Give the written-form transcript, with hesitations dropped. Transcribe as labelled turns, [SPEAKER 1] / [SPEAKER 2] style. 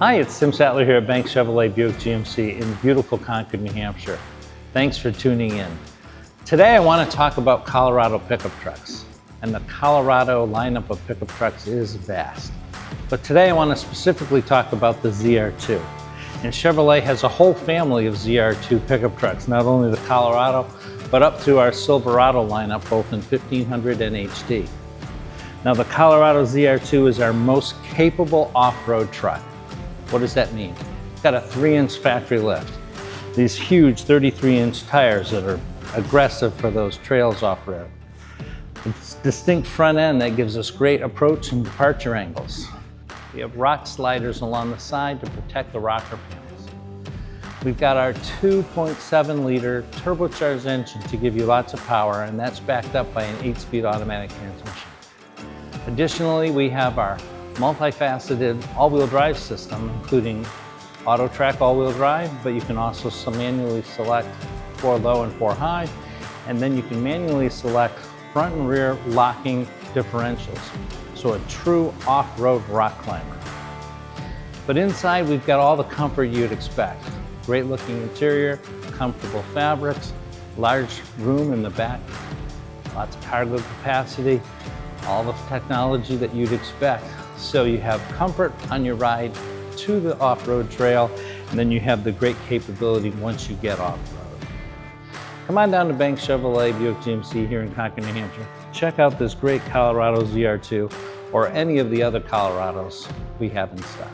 [SPEAKER 1] Hi, it's Tim Sattler here at Bank Chevrolet Buick GMC in beautiful Concord, New Hampshire. Thanks for tuning in. Today I want to talk about Colorado pickup trucks. And the Colorado lineup of pickup trucks is vast. But today I want to specifically talk about the ZR2. And Chevrolet has a whole family of ZR2 pickup trucks, not only the Colorado, but up to our Silverado lineup, both in 1500 and HD. Now the Colorado ZR2 is our most capable off-road truck. What does that mean? It's got a 3-inch factory lift. These huge 33-inch tires that are aggressive for those trails off-road. It's distinct front end that gives us great approach and departure angles. We have rock sliders along the side to protect the rocker panels. We've got our 2.7-liter turbocharged engine to give you lots of power, and that's backed up by an 8-speed automatic transmission. Additionally, we have our multifaceted all-wheel drive system, including auto-track all-wheel drive, but you can also manually select 4 low and 4 high, and then you can manually select front and rear locking differentials. So a true off-road rock climber. But inside we've got all the comfort you'd expect. Great looking interior, comfortable fabrics, large room in the back, lots of cargo capacity, all the technology that you'd expect. So you have comfort on your ride to the off-road trail, and then you have the great capability once you get off-road. Come on down to Bank Chevrolet Buick GMC here in Concord, New Hampshire. Check out this great Colorado ZR2 or any of the other Colorados we have in stock.